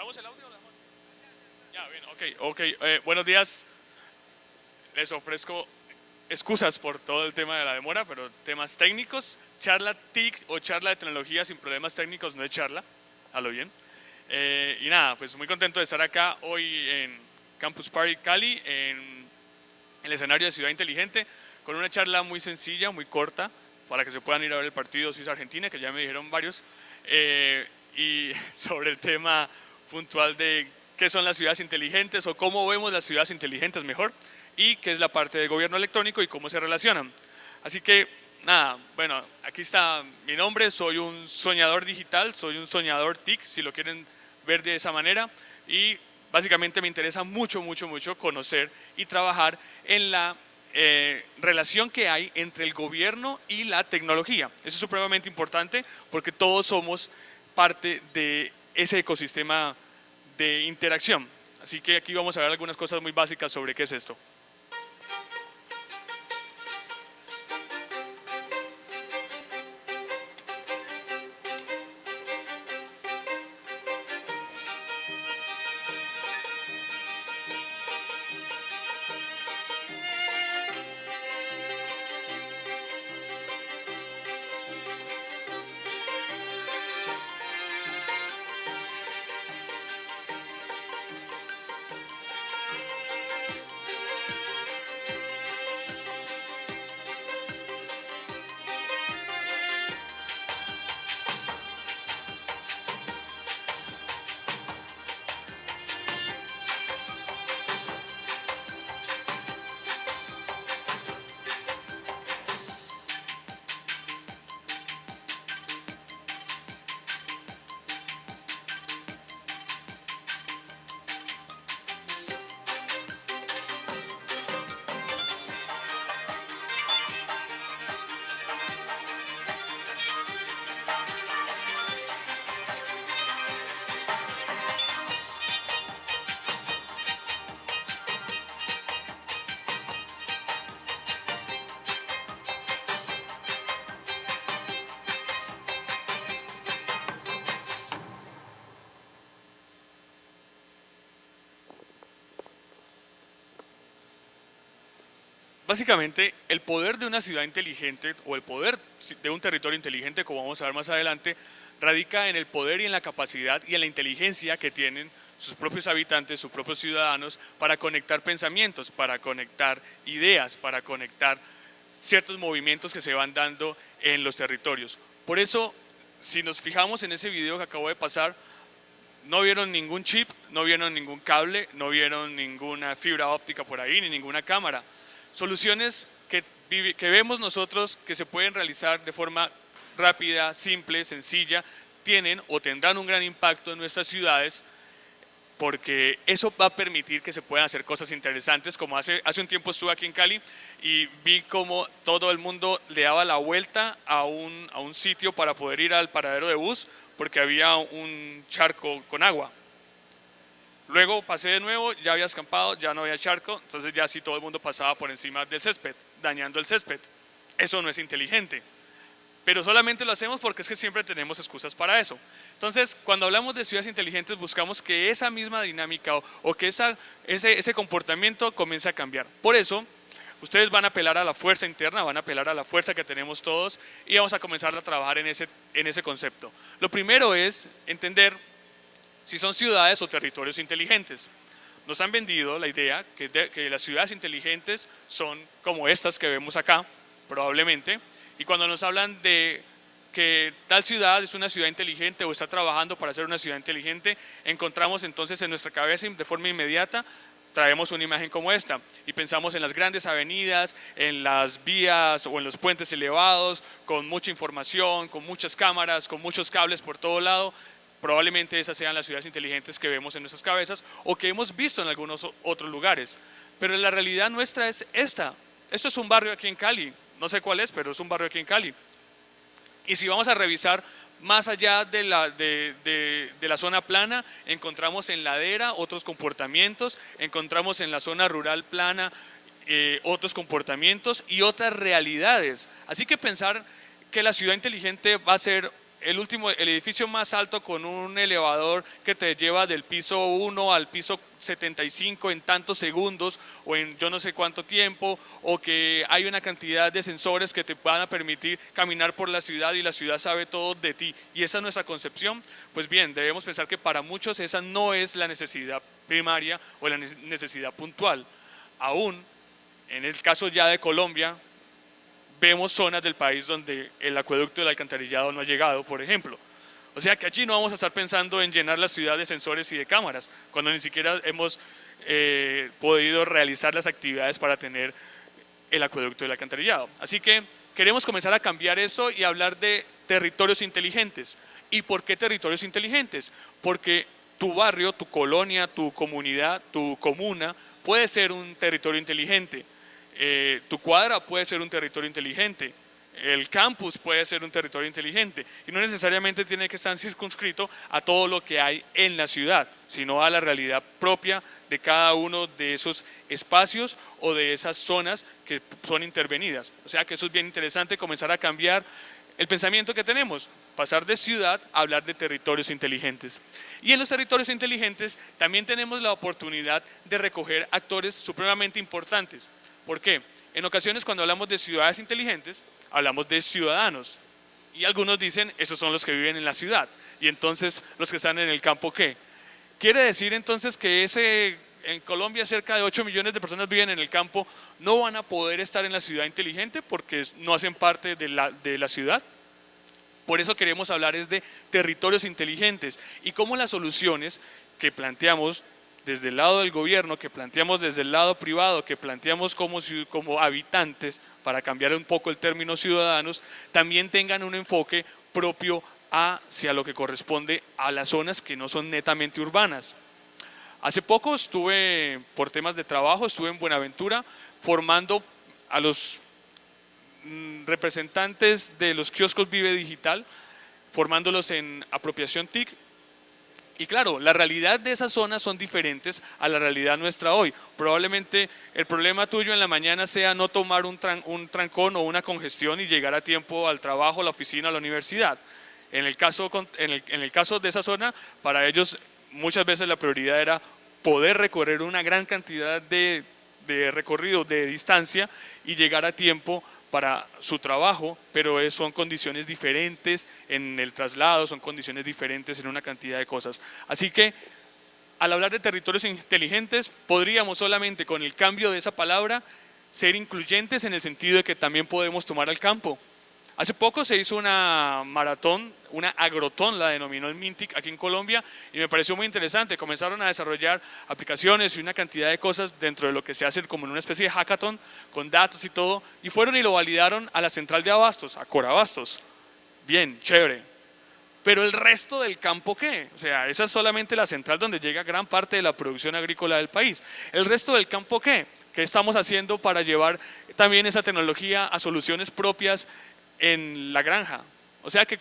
¿Grabamos el audio o lo dejamos? Ya, bien, ok. Buenos días. Les ofrezco excusas por todo el tema de la demora, pero temas técnicos. Charla TIC o charla de tecnología sin problemas técnicos no es charla, a lo bien. Y nada, pues muy contento de estar acá hoy en Campus Party Cali, en el escenario de Ciudad Inteligente, con una charla muy sencilla, muy corta, para que se puedan ir a ver el partido Suiza-Argentina, que ya me dijeron varios, y sobre el tema puntual de qué son las ciudades inteligentes o cómo vemos las ciudades inteligentes mejor, y qué es la parte de gobierno electrónico y cómo se relacionan. Así que, nada, bueno, aquí está mi nombre, soy un soñador digital, soy un soñador TIC, si lo quieren ver de esa manera, y básicamente me interesa mucho conocer y trabajar en la relación que hay entre el gobierno y la tecnología. Eso es supremamente importante porque todos somos parte de ese ecosistema de interacción. Así que aquí vamos a ver algunas cosas muy básicas sobre qué es esto. Básicamente, el poder de una ciudad inteligente o el poder de un territorio inteligente, como vamos a ver más adelante, radica en el poder y en la capacidad y en la inteligencia que tienen sus propios habitantes, sus propios ciudadanos, para conectar pensamientos, para conectar ideas, para conectar ciertos movimientos que se van dando en los territorios. Por eso, si nos fijamos en ese video que acabo de pasar, no vieron ningún chip, no vieron ningún cable, no vieron ninguna fibra óptica por ahí, ni ninguna cámara. Soluciones que vemos nosotros que se pueden realizar de forma rápida, simple, sencilla, tienen o tendrán un gran impacto en nuestras ciudades, porque eso va a permitir que se puedan hacer cosas interesantes, como hace un tiempo estuve aquí en Cali y vi cómo todo el mundo le daba la vuelta a un sitio para poder ir al paradero de bus, porque había un charco con agua. Luego pasé de nuevo, ya había escampado, ya no había charco, entonces ya sí todo el mundo pasaba por encima del césped, dañando el césped. Eso no es inteligente, pero solamente lo hacemos porque es que siempre tenemos excusas para eso. Entonces, cuando hablamos de ciudades inteligentes, buscamos que esa misma dinámica o que ese comportamiento comience a cambiar. Por eso, ustedes van a apelar a la fuerza interna, van a apelar a la fuerza que tenemos todos y vamos a comenzar a trabajar en ese concepto. Lo primero es entender si son ciudades o territorios inteligentes. Nos han vendido la idea que las ciudades inteligentes son como estas que vemos acá, probablemente, y cuando nos hablan de que tal ciudad es una ciudad inteligente o está trabajando para ser una ciudad inteligente, encontramos entonces en nuestra cabeza de forma inmediata, traemos una imagen como esta y pensamos en las grandes avenidas, en las vías o en los puentes elevados, con mucha información, con muchas cámaras, con muchos cables por todo lado. Probablemente esas sean las ciudades inteligentes que vemos en nuestras cabezas o que hemos visto en algunos otros lugares. Pero la realidad nuestra es esta. Esto es un barrio aquí en Cali, no sé cuál es, pero es un barrio aquí en Cali. Y si vamos a revisar más allá de la zona plana, encontramos en ladera otros comportamientos, encontramos en la zona rural plana otros comportamientos y otras realidades. Así que pensar que la ciudad inteligente va a ser el edificio más alto con un elevador que te lleva del piso 1 al piso 75 en tantos segundos o en yo no sé cuánto tiempo, o que hay una cantidad de sensores que te van a permitir caminar por la ciudad y la ciudad sabe todo de ti, y esa es nuestra concepción. Pues bien, debemos pensar que para muchos esa no es la necesidad primaria o la necesidad puntual. Aún en el caso ya de Colombia, vemos zonas del país donde el acueducto del alcantarillado no ha llegado, por ejemplo. O sea que allí no vamos a estar pensando en llenar la ciudad de sensores y de cámaras, cuando ni siquiera hemos podido realizar las actividades para tener el acueducto del alcantarillado. Así que queremos comenzar a cambiar eso y hablar de territorios inteligentes. ¿Y por qué territorios inteligentes? Porque tu barrio, tu colonia, tu comunidad, tu comuna puede ser un territorio inteligente. Tu cuadra puede ser un territorio inteligente, el campus puede ser un territorio inteligente, y no necesariamente tiene que estar circunscrito a todo lo que hay en la ciudad, sino a la realidad propia de cada uno de esos espacios o de esas zonas que son intervenidas. O sea que eso es bien interesante, comenzar a cambiar el pensamiento que tenemos, pasar de ciudad a hablar de territorios inteligentes. Y en los territorios inteligentes también tenemos la oportunidad de recoger actores supremamente importantes. ¿Por qué? En ocasiones cuando hablamos de ciudades inteligentes, hablamos de ciudadanos. Y algunos dicen, esos son los que viven en la ciudad. Y entonces, los que están en el campo, ¿qué? Quiere decir entonces que en Colombia cerca de 8 millones de personas viven en el campo, no van a poder estar en la ciudad inteligente porque no hacen parte de la ciudad. Por eso queremos hablar es de territorios inteligentes y cómo las soluciones que planteamos desde el lado del gobierno, que planteamos desde el lado privado, que planteamos como habitantes, para cambiar un poco el término ciudadanos, también tengan un enfoque propio hacia lo que corresponde a las zonas que no son netamente urbanas. Hace poco estuve, por temas de trabajo, estuve en Buenaventura formando a los representantes de los kioscos Vive Digital, formándolos en apropiación TIC. Y claro, la realidad de esas zonas son diferentes a la realidad nuestra hoy. Probablemente el problema tuyo en la mañana sea no tomar un trancón o una congestión y llegar a tiempo al trabajo, a la oficina, a la universidad. En el caso de esa zona, para ellos muchas veces la prioridad era poder recorrer una gran cantidad de recorrido, de distancia, y llegar a tiempo para su trabajo, pero son condiciones diferentes en el traslado, son condiciones diferentes en una cantidad de cosas. Así que al hablar de territorios inteligentes, podríamos solamente con el cambio de esa palabra ser incluyentes en el sentido de que también podemos tomar al campo. Hace poco se hizo una maratón, una agrotón, la denominó el Mintic aquí en Colombia, y me pareció muy interesante. Comenzaron a desarrollar aplicaciones y una cantidad de cosas dentro de lo que se hace como en una especie de hackathon, con datos y todo, y fueron y lo validaron a la central de abastos, a Corabastos. Bien, chévere. Pero el resto del campo, ¿qué? O sea, esa es solamente la central donde llega gran parte de la producción agrícola del país. ¿El resto del campo qué? ¿Qué estamos haciendo para llevar también esa tecnología a soluciones propias en la granja? O sea que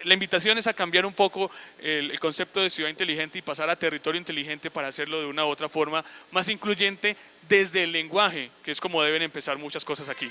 la invitación es a cambiar un poco el concepto de ciudad inteligente y pasar a territorio inteligente para hacerlo de una u otra forma más incluyente desde el lenguaje, que es como deben empezar muchas cosas aquí.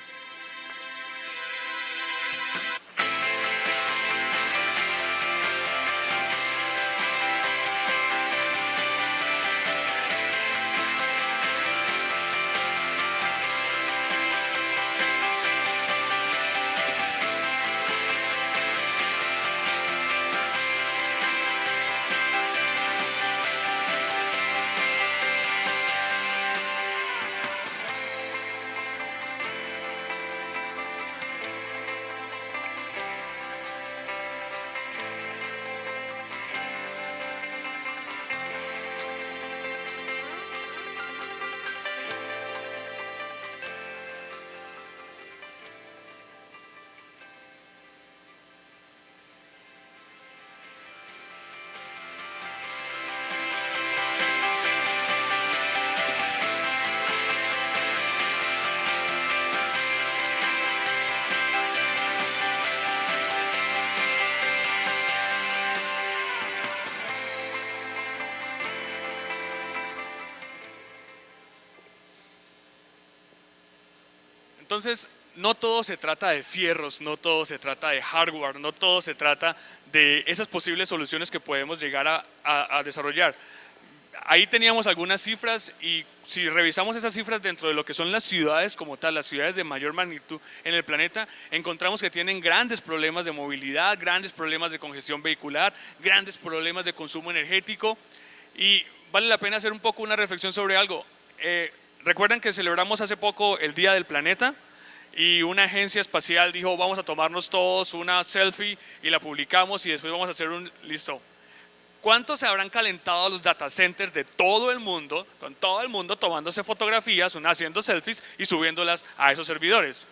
Entonces, no todo se trata de fierros, no todo se trata de hardware, no todo se trata de esas posibles soluciones que podemos llegar a desarrollar. Ahí teníamos algunas cifras y si revisamos esas cifras dentro de lo que son las ciudades como tal, las ciudades de mayor magnitud en el planeta, encontramos que tienen grandes problemas de movilidad, grandes problemas de congestión vehicular, grandes problemas de consumo energético, y vale la pena hacer un poco una reflexión sobre algo. Recuerdan que celebramos hace poco el Día del Planeta y una agencia espacial dijo vamos a tomarnos todos una selfie y la publicamos y después vamos a hacer un listo. ¿Cuántos se habrán calentado los data centers de todo el mundo, con todo el mundo tomándose fotografías, haciendo selfies y subiéndolas a esos servidores?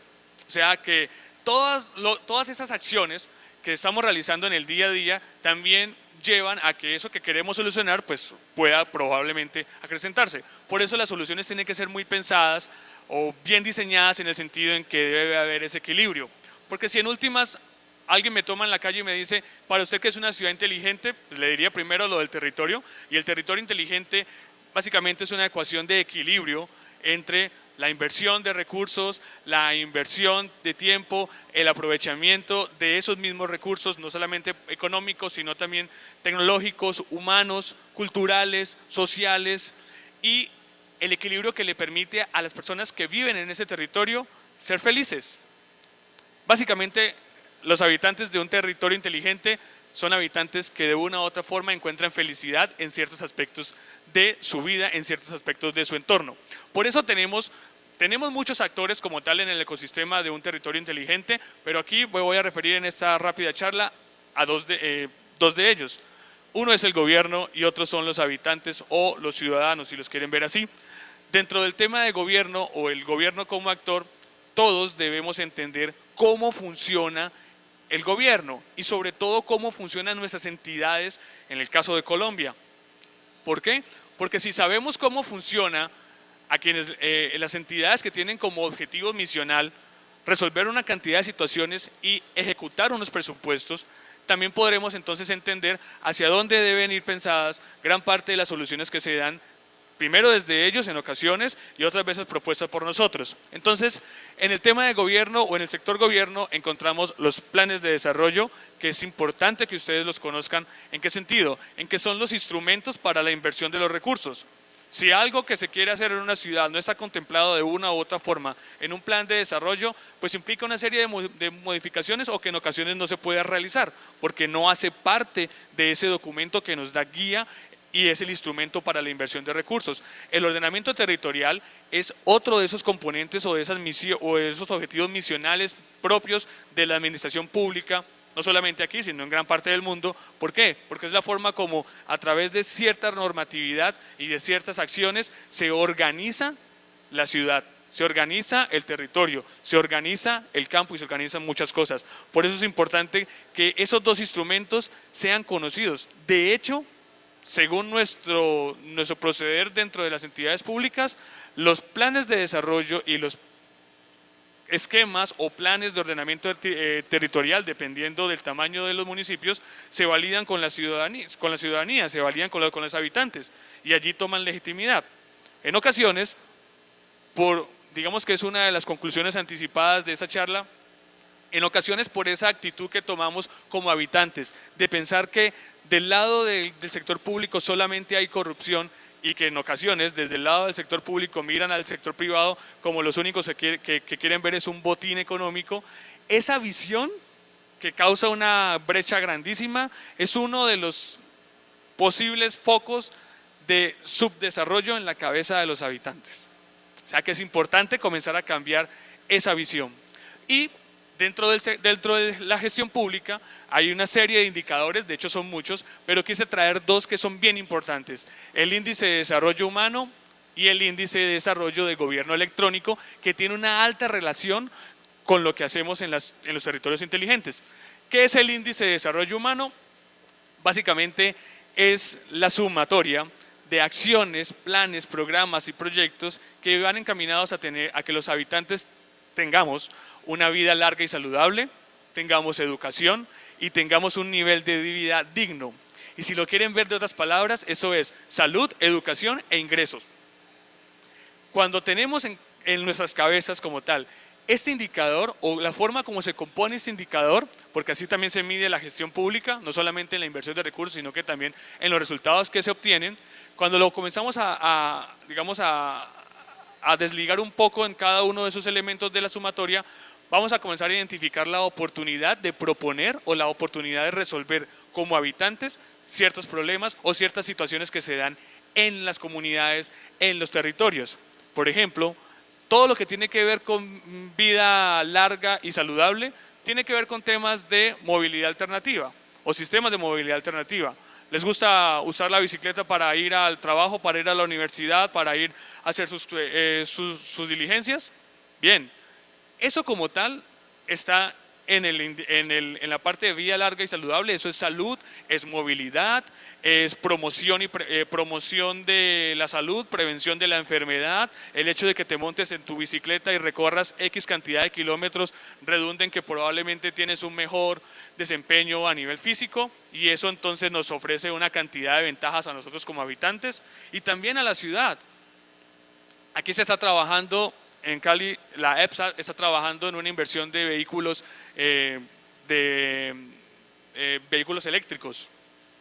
O sea que todas esas acciones que estamos realizando en el día a día también llevan a que eso que queremos solucionar pues pueda probablemente acrecentarse. Por eso las soluciones tienen que ser muy pensadas o bien diseñadas en el sentido en que debe haber ese equilibrio. Porque si en últimas alguien me toma en la calle y me dice, para usted que es una ciudad inteligente, pues le diría primero lo del territorio, y el territorio inteligente básicamente es una ecuación de equilibrio entre la inversión de recursos, la inversión de tiempo, el aprovechamiento de esos mismos recursos, no solamente económicos, sino también tecnológicos, humanos, culturales, sociales, y el equilibrio que le permite a las personas que viven en ese territorio ser felices. Básicamente, los habitantes de un territorio inteligente son habitantes que de una u otra forma encuentran felicidad en ciertos aspectos de su vida, en ciertos aspectos de su entorno. Por eso tenemos muchos actores como tal en el ecosistema de un territorio inteligente, pero aquí me voy a referir en esta rápida charla a dos de ellos. Uno es el gobierno y otros son los habitantes o los ciudadanos, si los quieren ver así. Dentro del tema de gobierno o el gobierno como actor, todos debemos entender cómo funciona el gobierno y sobre todo cómo funcionan nuestras entidades en el caso de Colombia. ¿Por qué? Porque si sabemos cómo funciona a quienes las entidades que tienen como objetivo misional resolver una cantidad de situaciones y ejecutar unos presupuestos, también podremos entonces entender hacia dónde deben ir pensadas gran parte de las soluciones que se dan primero desde ellos en ocasiones y otras veces propuestas por nosotros. Entonces, en el tema de gobierno o en el sector gobierno encontramos los planes de desarrollo, que es importante que ustedes los conozcan. ¿En qué sentido? En que son los instrumentos para la inversión de los recursos. Si algo que se quiere hacer en una ciudad no está contemplado de una u otra forma en un plan de desarrollo, pues implica una serie de modificaciones o que en ocasiones no se puede realizar, porque no hace parte de ese documento que nos da guía y es el instrumento para la inversión de recursos. El ordenamiento territorial es otro de esos componentes o de esos objetivos misionales propios de la administración pública, no solamente aquí, sino en gran parte del mundo. ¿Por qué? Porque es la forma como a través de cierta normatividad y de ciertas acciones se organiza la ciudad, se organiza el territorio, se organiza el campo y se organizan muchas cosas. Por eso es importante que esos dos instrumentos sean conocidos. De hecho, según nuestro proceder dentro de las entidades públicas, los planes de desarrollo y los esquemas o planes de ordenamiento territorial, dependiendo del tamaño de los municipios, se validan con la ciudadanía, se validan con los habitantes y allí toman legitimidad. En ocasiones, digamos que es una de las conclusiones anticipadas de esa charla, en ocasiones por esa actitud que tomamos como habitantes, de pensar que del lado del sector público solamente hay corrupción y que en ocasiones desde el lado del sector público miran al sector privado como los únicos que quieren ver es un botín económico. Esa visión que causa una brecha grandísima es uno de los posibles focos de subdesarrollo en la cabeza de los habitantes. O sea que es importante comenzar a cambiar esa visión. Y dentro de la gestión pública hay una serie de indicadores, de hecho son muchos, pero quise traer dos que son bien importantes: el índice de desarrollo humano y el índice de desarrollo de gobierno electrónico, que tiene una alta relación con lo que hacemos en los territorios inteligentes. ¿Qué es el índice de desarrollo humano? Básicamente es la sumatoria de acciones, planes, programas y proyectos que van encaminados a que los habitantes tengamos una vida larga y saludable, tengamos educación y tengamos un nivel de vida digno. Y si lo quieren ver de otras palabras, eso es salud, educación e ingresos. Cuando tenemos en nuestras cabezas como tal Este indicador, o la forma como se compone este indicador, porque así también se mide la gestión pública, no solamente en la inversión de recursos, sino que también en los resultados que se obtienen, cuando lo comenzamos digamos a desligar un poco en cada uno de esos elementos de la sumatoria, vamos a comenzar a identificar la oportunidad de proponer o la oportunidad de resolver como habitantes ciertos problemas o ciertas situaciones que se dan en las comunidades, en los territorios. Por ejemplo, todo lo que tiene que ver con vida larga y saludable tiene que ver con temas de movilidad alternativa o sistemas de movilidad alternativa. ¿Les gusta usar la bicicleta para ir al trabajo, para ir a la universidad, para ir a hacer sus diligencias? Bien, eso como tal está en la parte de vida larga y saludable. Eso es salud, es movilidad, es promoción promoción de la salud, prevención de la enfermedad. El hecho de que te montes en tu bicicleta y recorras X cantidad de kilómetros redunda en que probablemente tienes un mejor desempeño a nivel físico, y eso entonces nos ofrece una cantidad de ventajas a nosotros como habitantes y también a la ciudad. Aquí se está trabajando en Cali, la EPSA está trabajando en una inversión de vehículos, vehículos eléctricos,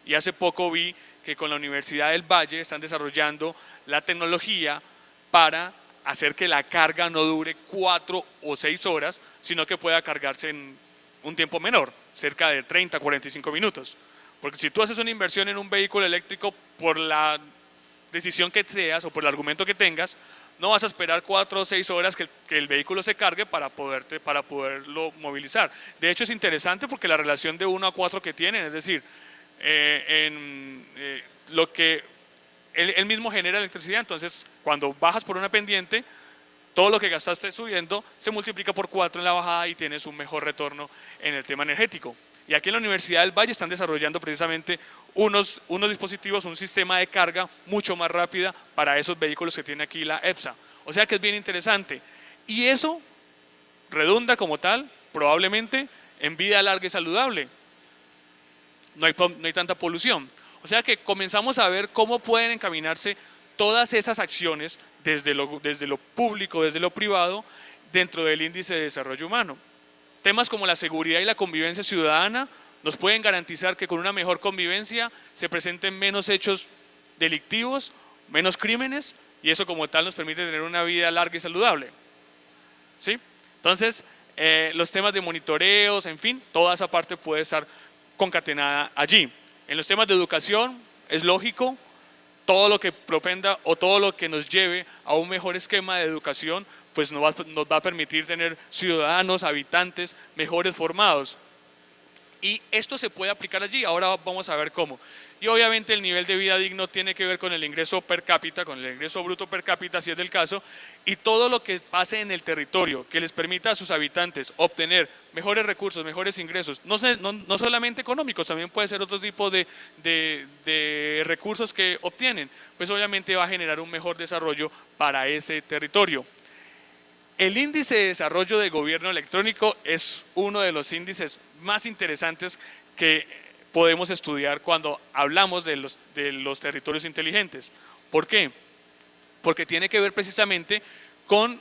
y hace poco vi que con la Universidad del Valle están desarrollando la tecnología para hacer que la carga no dure 4 o 6 horas, sino que pueda cargarse en un tiempo menor, cerca de 30 a 45 minutos. Porque si tú haces una inversión en un vehículo eléctrico, por la decisión que seas o por el argumento que tengas, no vas a esperar 4 o 6 horas que el vehículo se cargue para poderlo movilizar. De hecho, es interesante porque la relación de 1 a 4 que tienen, es decir, lo que él mismo genera electricidad. Entonces, cuando bajas por una pendiente, todo lo que gastaste subiendo se multiplica por 4 en la bajada y tienes un mejor retorno en el tema energético. Y aquí en la Universidad del Valle están desarrollando precisamente unos dispositivos, un sistema de carga mucho más rápida para esos vehículos que tiene aquí la EPSA. O sea que es bien interesante. Y eso redunda como tal, probablemente, en vida larga y saludable. No hay tanta polución. O sea que comenzamos a ver cómo pueden encaminarse todas esas acciones desde lo público, desde lo privado, dentro del índice de desarrollo humano. Temas como la seguridad y la convivencia ciudadana nos pueden garantizar que con una mejor convivencia se presenten menos hechos delictivos, menos crímenes, y eso como tal nos permite tener una vida larga y saludable. ¿Sí? Entonces, los temas de monitoreos, en fin, toda esa parte puede estar concatenada allí. En los temas de educación, es lógico, todo lo que propenda o todo lo que nos lleve a un mejor esquema de educación, pues nos va a permitir tener ciudadanos, habitantes mejores formados. Y esto se puede aplicar allí, ahora vamos a ver cómo. Y obviamente el nivel de vida digno tiene que ver con el ingreso per cápita, con el ingreso bruto per cápita, si es del caso, y todo lo que pase en el territorio, que les permita a sus habitantes obtener mejores recursos, mejores ingresos, no solamente económicos, también puede ser otro tipo de recursos que obtienen, pues obviamente va a generar un mejor desarrollo para ese territorio. El índice de desarrollo de gobierno electrónico es uno de los índices más interesantes que podemos estudiar cuando hablamos de los territorios inteligentes. ¿Por qué? Porque tiene que ver precisamente con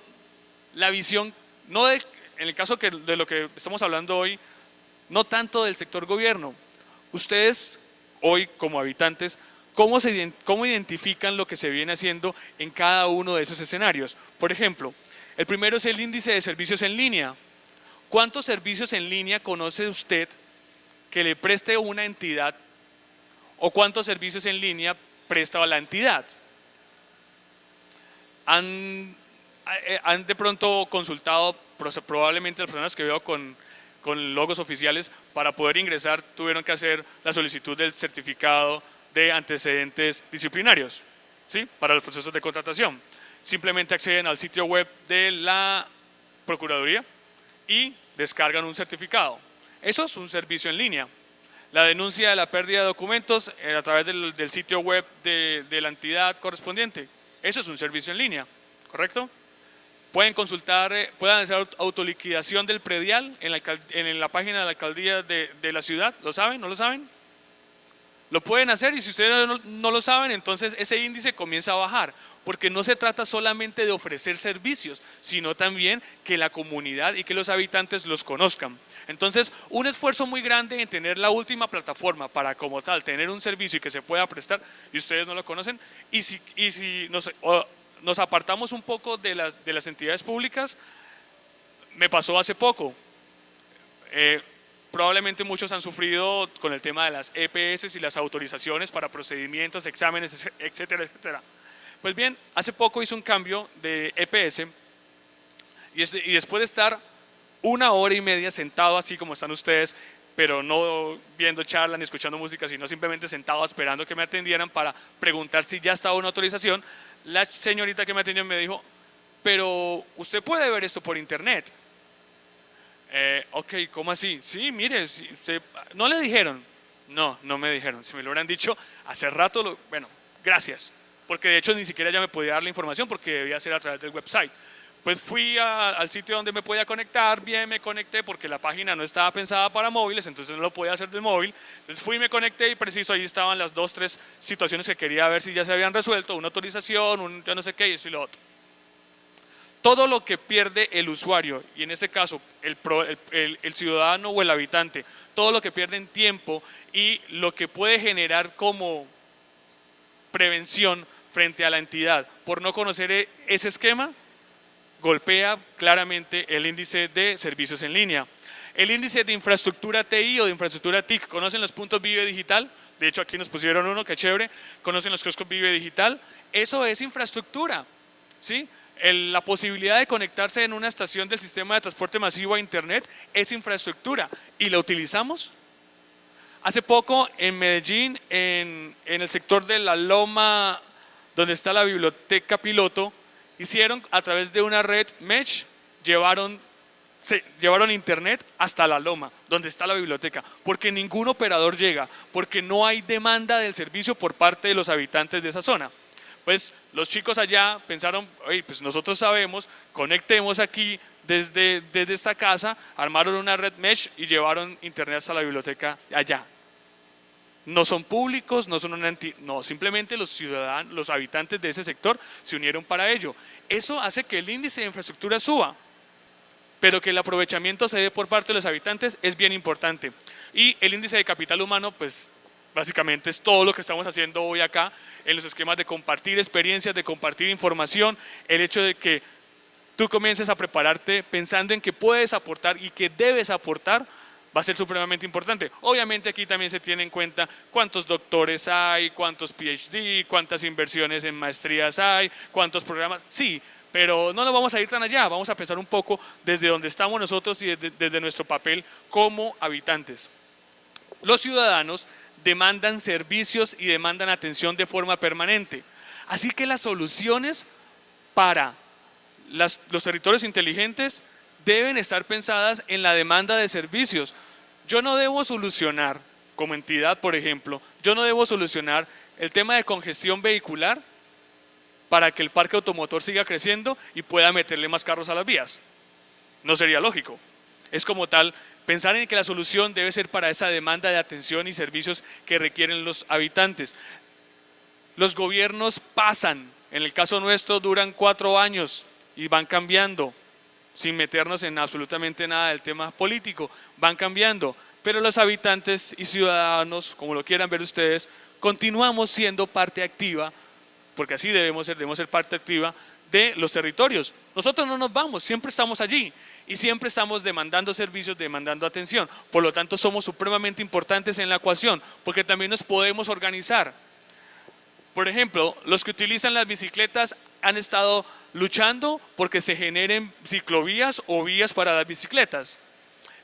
la visión, en el caso de lo que estamos hablando hoy, no tanto del sector gobierno. Ustedes hoy como habitantes, ¿cómo identifican lo que se viene haciendo en cada uno de esos escenarios? Por ejemplo, el primero es el índice de servicios en línea. ¿Cuántos servicios en línea conoce usted que le preste una entidad, o cuántos servicios en línea presta a la entidad? ¿Han de pronto consultado, probablemente las personas que veo con logos oficiales, para poder ingresar tuvieron que hacer la solicitud del certificado de antecedentes disciplinarios, ¿sí? Para los procesos de contratación? Simplemente acceden al sitio web de la Procuraduría y descargan un certificado. Eso es un servicio en línea. La denuncia de la pérdida de documentos a través del sitio web de la entidad correspondiente. Eso es un servicio en línea, ¿correcto? Pueden consultar, pueden hacer autoliquidación del predial en la página de la alcaldía de la ciudad. ¿Lo saben? ¿No lo saben? Lo pueden hacer y si ustedes no lo saben, entonces ese índice comienza a bajar, porque no se trata solamente de ofrecer servicios, sino también que la comunidad y que los habitantes los conozcan. Entonces, un esfuerzo muy grande en tener la última plataforma para como tal tener un servicio y que se pueda prestar y ustedes no lo conocen, y si nos apartamos un poco de las entidades públicas, me pasó hace poco. Probablemente muchos han sufrido con el tema de las EPS y las autorizaciones para procedimientos, exámenes, etcétera, etcétera. Pues bien, hace poco hice un cambio de EPS y después de estar 1 hora y media sentado así como están ustedes, pero no viendo charla ni escuchando música, sino simplemente sentado esperando que me atendieran para preguntar si ya estaba una autorización, la señorita que me atendió me dijo, pero usted puede ver esto por internet. Ok, ¿cómo así? Sí, mire, si usted, ¿no le dijeron? No, no me dijeron. Si me lo hubieran dicho hace rato, bueno, gracias. Porque de hecho ni siquiera ya me podía dar la información porque debía ser a través del website. Pues fui al sitio donde me podía conectar, bien me conecté porque la página no estaba pensada para móviles, entonces no lo podía hacer del móvil. Entonces fui, me conecté y preciso ahí estaban las 2, 3 situaciones que quería ver si ya se habían resuelto, una autorización, ya no sé qué y eso y lo otro. Todo lo que pierde el usuario, y en este caso el ciudadano o el habitante, todo lo que pierde en tiempo y lo que puede generar como prevención frente a la entidad por no conocer ese esquema, golpea claramente el índice de servicios en línea. El índice de infraestructura TI o de infraestructura TIC, ¿conocen los puntos Vive Digital? De hecho aquí nos pusieron uno, que chévere, ¿conocen los kioscos Vive Digital? Eso es infraestructura, ¿sí? La posibilidad de conectarse en una estación del sistema de transporte masivo a internet es infraestructura y la utilizamos. Hace poco en Medellín, en el sector de la Loma, donde está la biblioteca piloto, hicieron a través de una red mesh, llevaron internet hasta la Loma, donde está la biblioteca, porque ningún operador llega, porque no hay demanda del servicio por parte de los habitantes de esa zona. Pues los chicos allá pensaron, oye, pues nosotros sabemos, conectemos aquí desde esta casa, armaron una red mesh y llevaron internet hasta la biblioteca allá. No son públicos, no son una entidad, no, simplemente los ciudadanos, los habitantes de ese sector se unieron para ello. Eso hace que el índice de infraestructura suba, pero que el aprovechamiento se dé por parte de los habitantes es bien importante. Y el índice de capital humano, pues básicamente es todo lo que estamos haciendo hoy acá en los esquemas de compartir experiencias, de compartir información, el hecho de que tú comiences a prepararte pensando en que puedes aportar y que debes aportar, va a ser supremamente importante. Obviamente aquí también se tiene en cuenta cuántos doctores hay, cuántos PhD, cuántas inversiones en maestrías hay, cuántos programas, sí, pero no nos vamos a ir tan allá, vamos a pensar un poco desde donde estamos nosotros y desde nuestro papel como habitantes. Los ciudadanos demandan servicios y demandan atención de forma permanente. Así que las soluciones para los territorios inteligentes deben estar pensadas en la demanda de servicios. Yo no debo solucionar, como entidad por ejemplo, yo no debo solucionar el tema de congestión vehicular para que el parque automotor siga creciendo y pueda meterle más carros a las vías. No sería lógico. Es como tal pensar en que la solución debe ser para esa demanda de atención y servicios que requieren los habitantes. Los gobiernos pasan, en el caso nuestro duran 4 años y van cambiando, sin meternos en absolutamente nada del tema político, van cambiando, pero los habitantes y ciudadanos, como lo quieran ver ustedes, continuamos siendo parte activa, porque así debemos ser parte activa de los territorios. Nosotros no nos vamos, siempre estamos allí. Y siempre estamos demandando servicios, demandando atención. Por lo tanto, somos supremamente importantes en la ecuación, porque también nos podemos organizar. Por ejemplo, los que utilizan las bicicletas han estado luchando porque se generen ciclovías o vías para las bicicletas.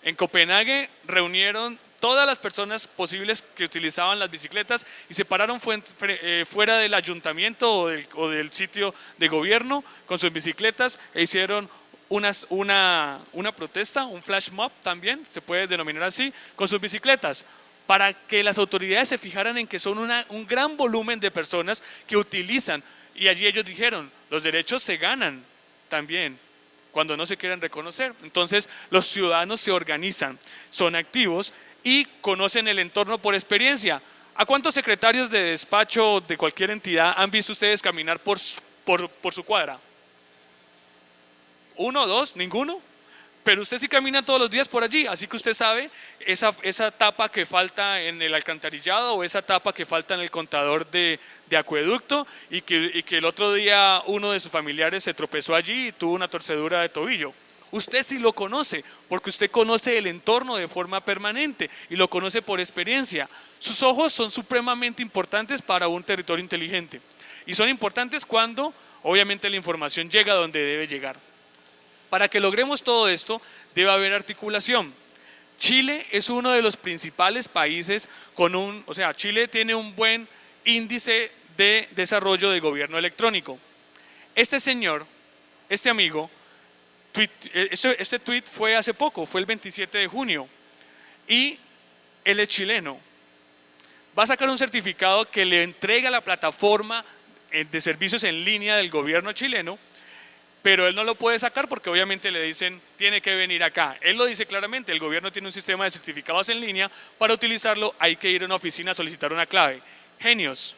En Copenhague reunieron todas las personas posibles que utilizaban las bicicletas y se pararon fuera del ayuntamiento o del sitio de gobierno con sus bicicletas e hicieron una protesta, un flash mob también, se puede denominar así, con sus bicicletas, para que las autoridades se fijaran en que son un gran volumen de personas que utilizan, y allí ellos dijeron, los derechos se ganan también cuando no se quieren reconocer. Entonces los ciudadanos se organizan, son activos y conocen el entorno por experiencia. ¿A cuántos secretarios de despacho de cualquier entidad han visto ustedes caminar por su cuadra? ¿Uno, dos, ninguno? Pero usted sí camina todos los días por allí, así que usted sabe esa tapa que falta en el alcantarillado o esa tapa que falta en el contador de acueducto y que el otro día uno de sus familiares se tropezó allí y tuvo una torcedura de tobillo. Usted sí lo conoce, porque usted conoce el entorno de forma permanente y lo conoce por experiencia. Sus ojos son supremamente importantes para un territorio inteligente y son importantes cuando obviamente la información llega donde debe llegar. Para que logremos todo esto, debe haber articulación. Chile es uno de los principales países Chile tiene un buen índice de desarrollo de gobierno electrónico. Este señor, este amigo, este tweet fue hace poco, fue el 27 de junio, y él es chileno. Va a sacar un certificado que le entrega la plataforma de servicios en línea del gobierno chileno, pero él no lo puede sacar porque obviamente le dicen, tiene que venir acá. Él lo dice claramente, el gobierno tiene un sistema de certificados en línea, para utilizarlo hay que ir a una oficina a solicitar una clave. Genios.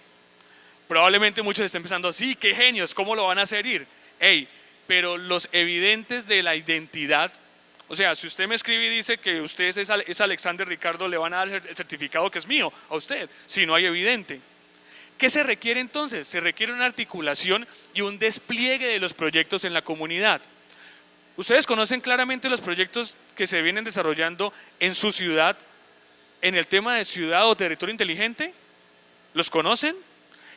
Probablemente muchos estén pensando, sí, qué genios, ¿cómo lo van a hacer ir? Pero los evidentes de la identidad, o sea, si usted me escribe y dice que usted es Alexander Ricardo, le van a dar el certificado que es mío a usted, si no hay evidente. ¿Qué se requiere entonces? Se requiere una articulación y un despliegue de los proyectos en la comunidad. Ustedes conocen claramente los proyectos que se vienen desarrollando en su ciudad, en el tema de ciudad o territorio inteligente. ¿Los conocen?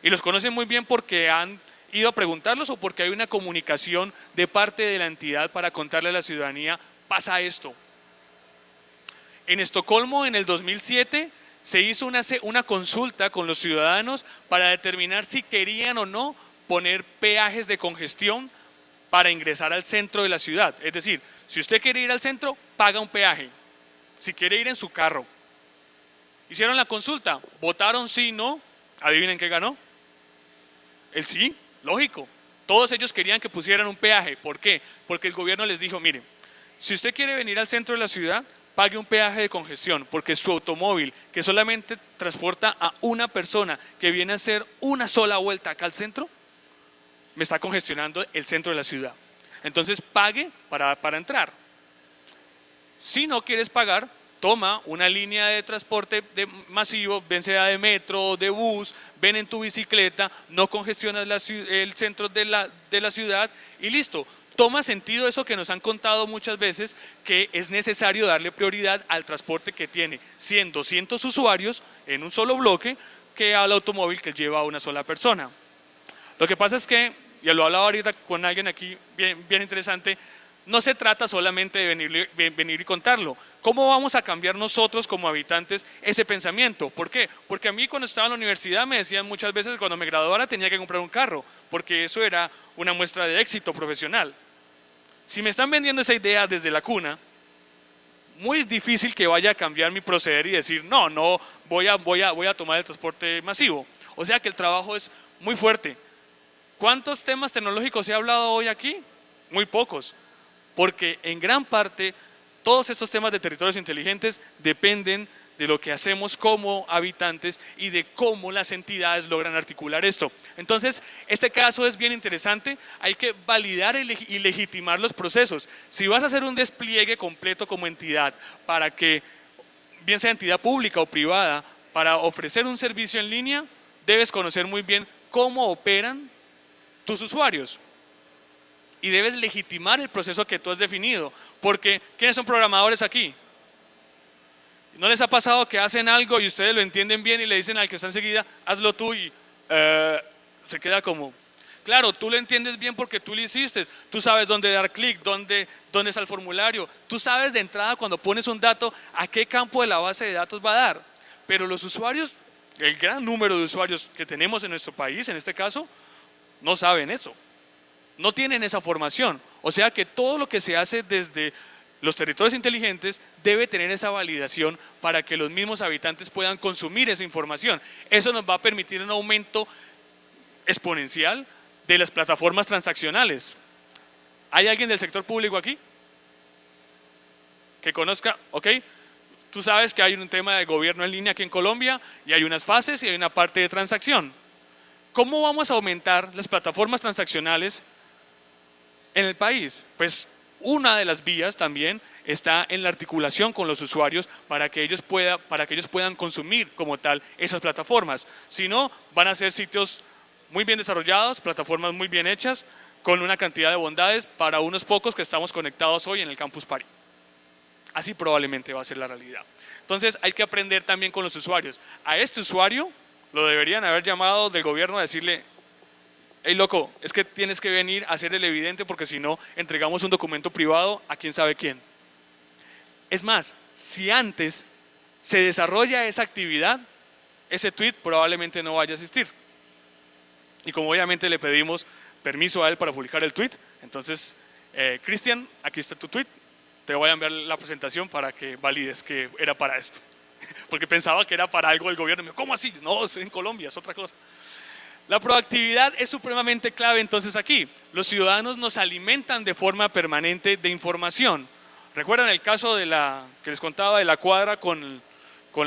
Y los conocen muy bien porque han ido a preguntarlos o porque hay una comunicación de parte de la entidad para contarle a la ciudadanía, pasa esto. En Estocolmo, en el 2007, se hizo una consulta con los ciudadanos para determinar si querían o no poner peajes de congestión para ingresar al centro de la ciudad. Es decir, si usted quiere ir al centro, paga un peaje. Si quiere ir en su carro. Hicieron la consulta, votaron sí, no. Adivinen qué ganó. El sí, lógico. Todos ellos querían que pusieran un peaje. ¿Por qué? Porque el gobierno les dijo, mire, si usted quiere venir al centro de la ciudad, pague un peaje de congestión, porque su automóvil, que solamente transporta a una persona que viene a hacer una sola vuelta acá al centro, me está congestionando el centro de la ciudad. Entonces pague para entrar. Si no quieres pagar, toma una línea de transporte masivo, ven sea de metro, de bus, ven en tu bicicleta, no congestionas el centro de la ciudad y listo. Toma sentido eso que nos han contado muchas veces, que es necesario darle prioridad al transporte que tiene 100, 200 usuarios en un solo bloque que al automóvil que lleva a una sola persona. Lo que pasa es que, ya lo hablaba ahorita con alguien aquí bien interesante, no se trata solamente de venir y contarlo. ¿Cómo vamos a cambiar nosotros como habitantes ese pensamiento? ¿Por qué? Porque a mí cuando estaba en la universidad me decían muchas veces que cuando me graduara tenía que comprar un carro, porque eso era una muestra de éxito profesional. Si me están vendiendo esa idea desde la cuna, muy difícil que vaya a cambiar mi proceder y decir, no voy a tomar el transporte masivo. O sea que el trabajo es muy fuerte. ¿Cuántos temas tecnológicos he hablado hoy aquí? Muy pocos. Porque en gran parte todos estos temas de territorios inteligentes dependen de lo que hacemos como habitantes y de cómo las entidades logran articular esto. Entonces, este caso es bien interesante, hay que validar y legitimar los procesos. Si vas a hacer un despliegue completo como entidad para que, bien sea entidad pública o privada, para ofrecer un servicio en línea, debes conocer muy bien cómo operan tus usuarios. Y debes legitimar el proceso que tú has definido, porque ¿quiénes son programadores aquí? ¿No les ha pasado que hacen algo y ustedes lo entienden bien y le dicen al que está enseguida, hazlo tú y se queda como, claro, tú lo entiendes bien porque tú lo hiciste, tú sabes dónde dar clic, dónde está el formulario, tú sabes de entrada cuando pones un dato a qué campo de la base de datos va a dar, pero los usuarios, el gran número de usuarios que tenemos en nuestro país, en este caso, no saben eso. No tienen esa formación, o sea que todo lo que se hace desde los territorios inteligentes debe tener esa validación para que los mismos habitantes puedan consumir esa información. Eso nos va a permitir un aumento exponencial de las plataformas transaccionales. ¿Hay alguien del sector público aquí? Que conozca, ok. Tú sabes que hay un tema de gobierno en línea aquí en Colombia y hay unas fases y hay una parte de transacción. ¿Cómo vamos a aumentar las plataformas transaccionales en el país? Pues una de las vías también está en la articulación con los usuarios para que ellos puedan consumir como tal esas plataformas. Si no, van a ser sitios muy bien desarrollados, plataformas muy bien hechas, con una cantidad de bondades para unos pocos que estamos conectados hoy en el Campus Party. Así probablemente va a ser la realidad. Entonces hay que aprender también con los usuarios. A este usuario lo deberían haber llamado del gobierno a decirle: hey loco, es que tienes que venir a hacer el evidente porque si no entregamos un documento privado a quién sabe quién. Es más, si antes se desarrolla esa actividad, ese tweet probablemente no vaya a existir. Y como obviamente le pedimos permiso a él para publicar el tweet, entonces, Cristian, aquí está tu tweet. Te voy a enviar la presentación para que valides que era para esto. Porque pensaba que era para algo del gobierno. ¿Cómo así? No, es en Colombia, es otra cosa. La proactividad es supremamente clave entonces aquí. Los ciudadanos nos alimentan de forma permanente de información. ¿Recuerdan el caso que les contaba de la cuadra con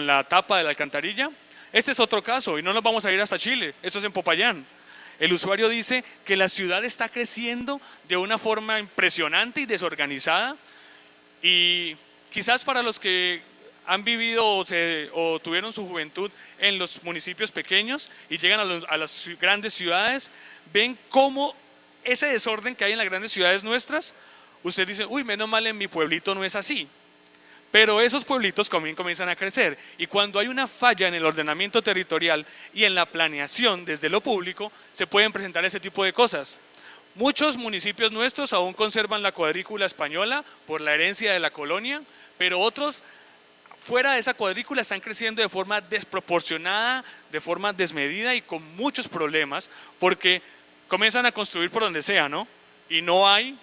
la tapa de la alcantarilla? Este es otro caso y no nos vamos a ir hasta Chile, esto es en Popayán. El usuario dice que la ciudad está creciendo de una forma impresionante y desorganizada. Y quizás para los que han vivido o tuvieron su juventud en los municipios pequeños y llegan a las grandes ciudades, ven cómo ese desorden que hay en las grandes ciudades nuestras, usted dice: uy, menos mal en mi pueblito no es así. Pero esos pueblitos comienzan a crecer y cuando hay una falla en el ordenamiento territorial y en la planeación desde lo público, se pueden presentar ese tipo de cosas. Muchos municipios nuestros aún conservan la cuadrícula española por la herencia de la colonia, pero otros fuera de esa cuadrícula están creciendo de forma desproporcionada, de forma desmedida y con muchos problemas porque comienzan a construir por donde sea, ¿no? Y no hay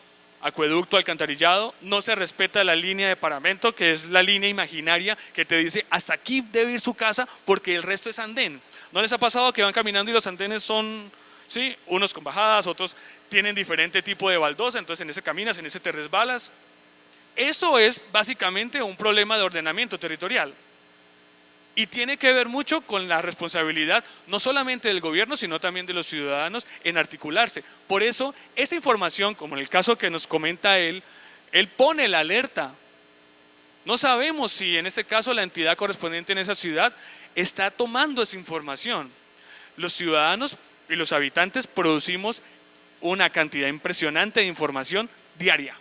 acueducto, alcantarillado, no se respeta la línea de paramento, que es la línea imaginaria que te dice hasta aquí debe ir su casa porque el resto es andén. ¿No les ha pasado que van caminando y los andenes son... ¿sí? Unos con bajadas, otros tienen diferente tipo de baldosa, entonces en ese caminas, en ese te resbalas? Eso es básicamente un problema de ordenamiento territorial y tiene que ver mucho con la responsabilidad no solamente del gobierno sino también de los ciudadanos en articularse. Por eso esa información, como en el caso que nos comenta él pone la alerta. No sabemos si en este caso la entidad correspondiente en esa ciudad está tomando esa información. Los ciudadanos y los habitantes producimos una cantidad impresionante de información diaria.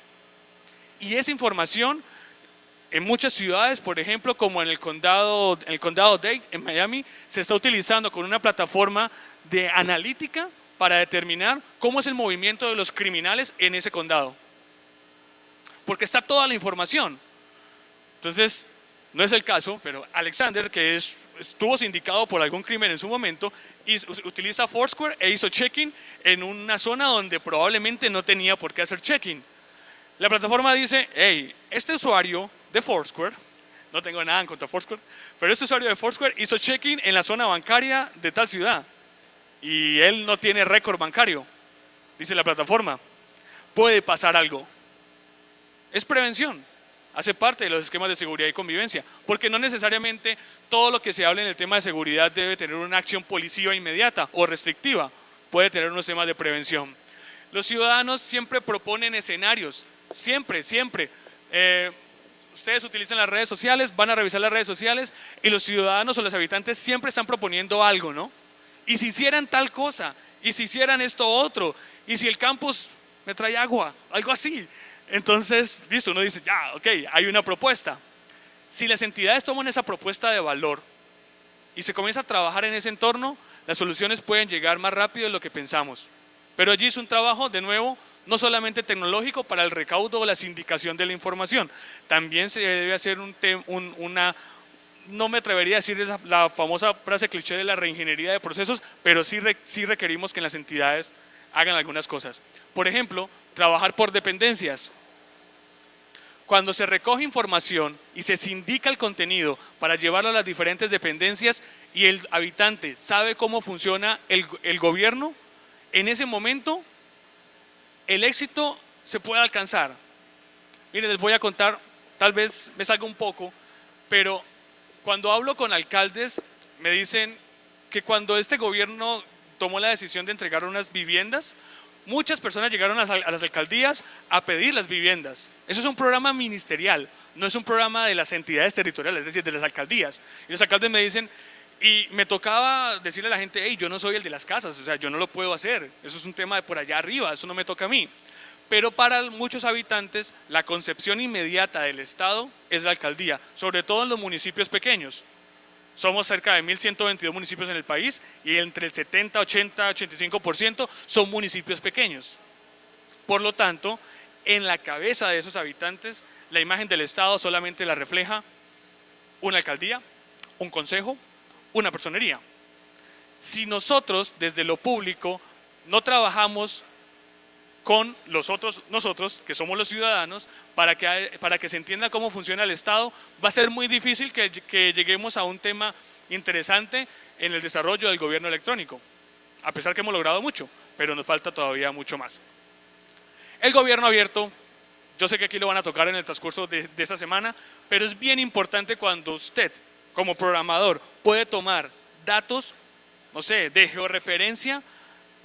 Y esa información en muchas ciudades, por ejemplo, como en el condado Dade, en Miami, se está utilizando con una plataforma de analítica para determinar cómo es el movimiento de los criminales en ese condado. Porque está toda la información. Entonces, no es el caso, pero Alexander, que estuvo sindicado por algún crimen en su momento, utiliza Foursquare e hizo check-in en una zona donde probablemente no tenía por qué hacer check-in. La plataforma dice: hey, este usuario de Foursquare, no tengo nada en contra de Foursquare, pero este usuario de Foursquare hizo check-in en la zona bancaria de tal ciudad y él no tiene récord bancario, dice la plataforma. Puede pasar algo. Es prevención. Hace parte de los esquemas de seguridad y convivencia, porque no necesariamente todo lo que se hable en el tema de seguridad debe tener una acción policiva inmediata o restrictiva, puede tener unos temas de prevención. Los ciudadanos siempre proponen escenarios, siempre. Ustedes utilizan las redes sociales, van a revisar las redes sociales y los ciudadanos o los habitantes siempre están proponiendo algo, ¿no? Y si hicieran tal cosa, y si hicieran esto otro, y si el campus me trae agua, algo así. Entonces, listo, uno dice: ya, ok, hay una propuesta. Si las entidades toman esa propuesta de valor y se comienza a trabajar en ese entorno, las soluciones pueden llegar más rápido de lo que pensamos. Pero allí es un trabajo, de nuevo, no solamente tecnológico para el recaudo o la sindicación de la información. También se debe hacer no me atrevería a decir la famosa frase cliché de la reingeniería de procesos, pero sí requerimos que las entidades hagan algunas cosas. Por ejemplo, trabajar por dependencias. Cuando se recoge información y se sindica el contenido para llevarlo a las diferentes dependencias y el habitante sabe cómo funciona el gobierno, en ese momento el éxito se puede alcanzar. Miren, les voy a contar, tal vez me salga un poco, pero cuando hablo con alcaldes me dicen que cuando este gobierno tomó la decisión de entregar unas viviendas, muchas personas llegaron a las alcaldías a pedir las viviendas. Eso es un programa ministerial, no es un programa de las entidades territoriales, es decir, de las alcaldías. Y los alcaldes me dicen, y me tocaba decirle a la gente, hey, yo no soy el de las casas, o sea, yo no lo puedo hacer, eso es un tema de por allá arriba, eso no me toca a mí. Pero para muchos habitantes, la concepción inmediata del Estado es la alcaldía, sobre todo en los municipios pequeños. Somos cerca de 1.122 municipios en el país y entre el 70, 80, 85% son municipios pequeños. Por lo tanto, en la cabeza de esos habitantes, la imagen del Estado solamente la refleja una alcaldía, un consejo, una personería. Si nosotros, desde lo público, no trabajamos con nosotros, que somos los ciudadanos, para que se entienda cómo funciona el Estado, va a ser muy difícil que lleguemos a un tema interesante en el desarrollo del gobierno electrónico, a pesar que hemos logrado mucho, pero nos falta todavía mucho más. El gobierno abierto, yo sé que aquí lo van a tocar en el transcurso de esta semana, pero es bien importante cuando usted, como programador, puede tomar datos, no sé, de georreferencia,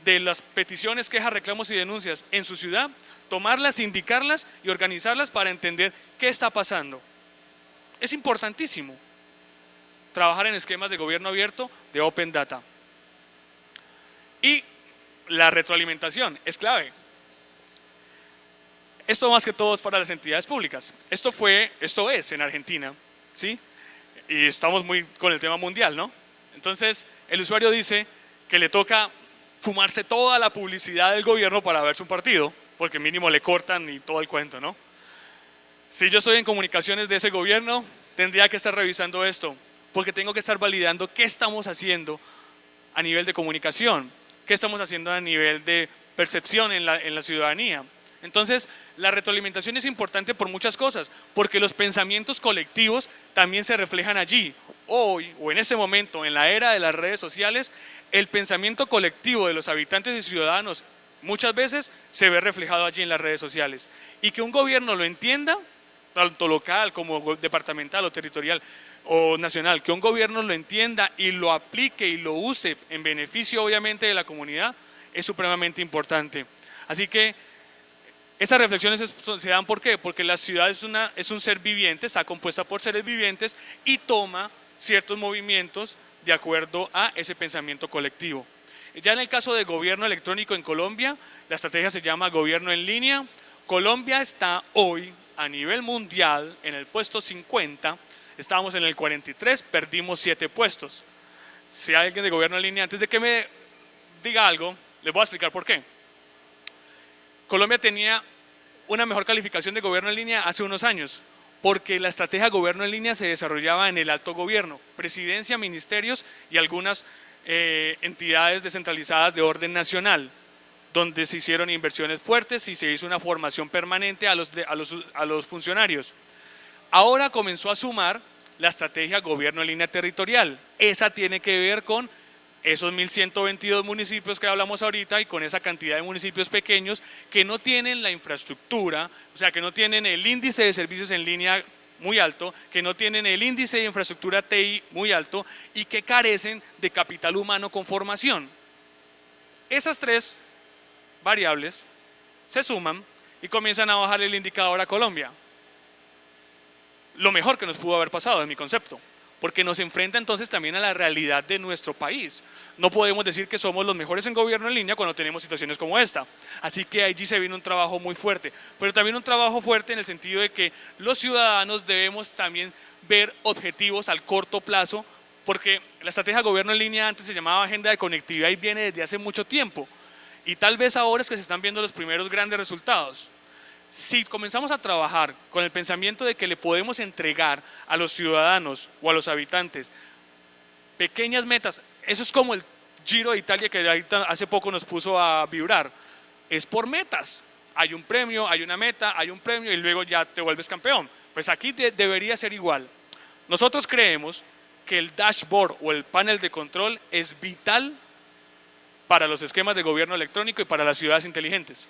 de las peticiones, quejas, reclamos y denuncias en su ciudad, tomarlas, indicarlas y organizarlas para entender qué está pasando. Es importantísimo trabajar en esquemas de gobierno abierto de Open Data. Y la retroalimentación es clave. Esto más que todo es para las entidades públicas. Esto es en Argentina, ¿sí? Y estamos muy con el tema mundial, ¿no? Entonces, el usuario dice que le toca fumarse toda la publicidad del gobierno para ver su partido, porque mínimo le cortan y todo el cuento, ¿no? Si yo estoy en comunicaciones de ese gobierno, tendría que estar revisando esto, porque tengo que estar validando qué estamos haciendo a nivel de comunicación, qué estamos haciendo a nivel de percepción en la ciudadanía. Entonces, la retroalimentación es importante por muchas cosas, porque los pensamientos colectivos también se reflejan allí. Hoy, o en ese momento, en la era de las redes sociales, el pensamiento colectivo de los habitantes y ciudadanos muchas veces se ve reflejado allí en las redes sociales. Y que un gobierno lo entienda, tanto local como departamental o territorial o nacional, que un gobierno lo entienda y lo aplique y lo use en beneficio obviamente de la comunidad, es supremamente importante. Así que estas reflexiones se dan ¿por qué? Porque la ciudad es un ser viviente, está compuesta por seres vivientes y toma ciertos movimientos de acuerdo a ese pensamiento colectivo. Ya en el caso de gobierno electrónico en Colombia, la estrategia se llama gobierno en línea. Colombia está hoy a nivel mundial en el puesto 50, estábamos en el 43, perdimos 7 puestos. Si hay alguien de gobierno en línea, antes de que me diga algo, les voy a explicar por qué. Colombia tenía una mejor calificación de gobierno en línea hace unos años, porque la estrategia de gobierno en línea se desarrollaba en el alto gobierno, presidencia, ministerios y algunas entidades descentralizadas de orden nacional, donde se hicieron inversiones fuertes y se hizo una formación permanente a los funcionarios. Ahora comenzó a sumar la estrategia gobierno en línea territorial. Esa tiene que ver con esos 1.122 municipios que hablamos ahorita y con esa cantidad de municipios pequeños que no tienen la infraestructura, o sea, que no tienen el índice de servicios en línea muy alto, que no tienen el índice de infraestructura TI muy alto y que carecen de capital humano con formación. Esas 3 variables se suman y comienzan a bajar el indicador a Colombia. Lo mejor que nos pudo haber pasado, en mi concepto, porque nos enfrenta entonces también a la realidad de nuestro país. No podemos decir que somos los mejores en gobierno en línea cuando tenemos situaciones como esta. Así que allí se viene un trabajo muy fuerte, pero también un trabajo fuerte en el sentido de que los ciudadanos debemos también ver objetivos al corto plazo, porque la estrategia de gobierno en línea antes se llamaba agenda de conectividad y viene desde hace mucho tiempo. Y tal vez ahora es que se están viendo los primeros grandes resultados. Si comenzamos a trabajar con el pensamiento de que le podemos entregar a los ciudadanos o a los habitantes pequeñas metas, eso es como el Giro de Italia que hace poco nos puso a vibrar, es por metas. Hay un premio, hay una meta, hay un premio y luego ya te vuelves campeón. Pues aquí debería ser igual. Nosotros creemos que el dashboard o el panel de control es vital para los esquemas de gobierno electrónico y para las ciudades inteligentes.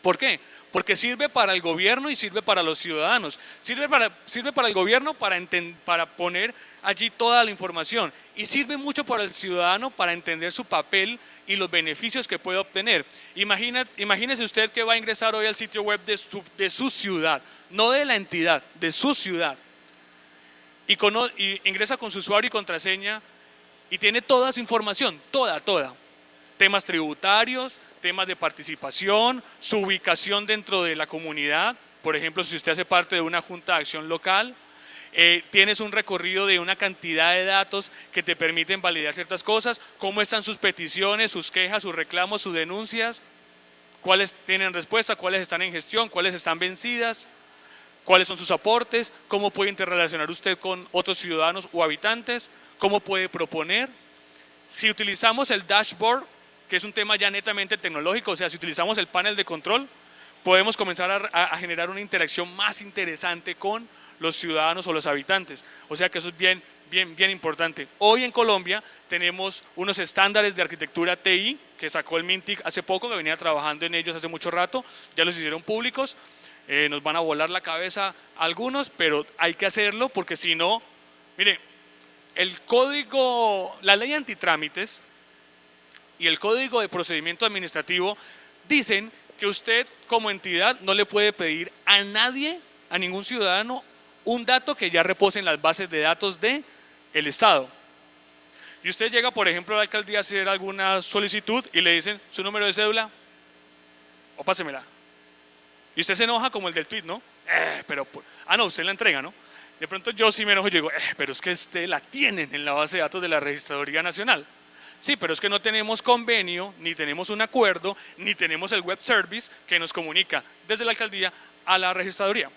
¿Por qué? Porque sirve para el gobierno y sirve para los ciudadanos. Sirve para el gobierno para poner allí toda la información y sirve mucho para el ciudadano para entender su papel y los beneficios que puede obtener. Imagínese usted que va a ingresar hoy al sitio web de su ciudad, no de la entidad, de su ciudad. Y ingresa con su usuario y contraseña y tiene toda esa información, toda. Temas tributarios, temas de participación, su ubicación dentro de la comunidad. Por ejemplo, si usted hace parte de una junta de acción local, tienes un recorrido de una cantidad de datos que te permiten validar ciertas cosas, cómo están sus peticiones, sus quejas, sus reclamos, sus denuncias, cuáles tienen respuesta, cuáles están en gestión, cuáles están vencidas, cuáles son sus aportes, cómo puede interrelacionar usted con otros ciudadanos o habitantes, cómo puede proponer. Si utilizamos el dashboard, que es un tema ya netamente tecnológico, o sea, si utilizamos el panel de control, podemos comenzar a generar una interacción más interesante con los ciudadanos o los habitantes. O sea que eso es bien importante. Hoy en Colombia tenemos unos estándares de arquitectura TI que sacó el MINTIC hace poco, que venía trabajando en ellos hace mucho rato, ya los hicieron públicos. Nos van a volar la cabeza algunos, pero hay que hacerlo porque si no, mire, el código, la ley antitrámites y el código de procedimiento administrativo dicen que usted como entidad no le puede pedir a nadie, a ningún ciudadano, un dato que ya repose en las bases de datos del Estado. Y usted llega, por ejemplo, a la alcaldía a hacer alguna solicitud y le dicen su número de cédula o pásemela. Y usted se enoja como el del tweet, ¿no? No, usted la entrega, ¿no? De pronto yo sí me enojo y digo, pero es que usted la tienen en la base de datos de la Registraduría Nacional. Sí, pero es que no tenemos convenio, ni tenemos un acuerdo, ni tenemos el web service que nos comunica desde la alcaldía a la registraduría.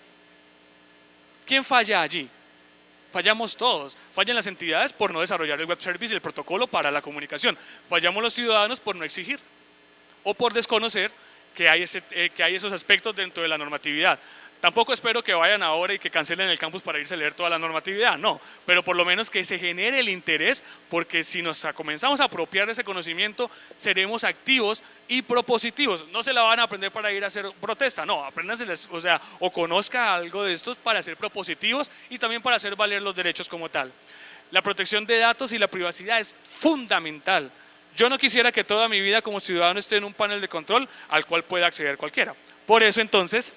¿Quién falla allí? Fallamos todos. Fallan las entidades por no desarrollar el web service y el protocolo para la comunicación. Fallamos los ciudadanos por no exigir o por desconocer que hay esos aspectos dentro de la normatividad. Tampoco espero que vayan ahora y que cancelen el campus para irse a leer toda la normatividad, no, pero por lo menos que se genere el interés, porque si nos comenzamos a apropiar de ese conocimiento, seremos activos y propositivos. No se la van a aprender para ir a hacer protesta, no, apréndanseles, o conozca algo de estos para ser propositivos y también para hacer valer los derechos como tal. La protección de datos y la privacidad es fundamental. Yo no quisiera que toda mi vida como ciudadano esté en un panel de control al cual pueda acceder cualquiera. Por eso entonces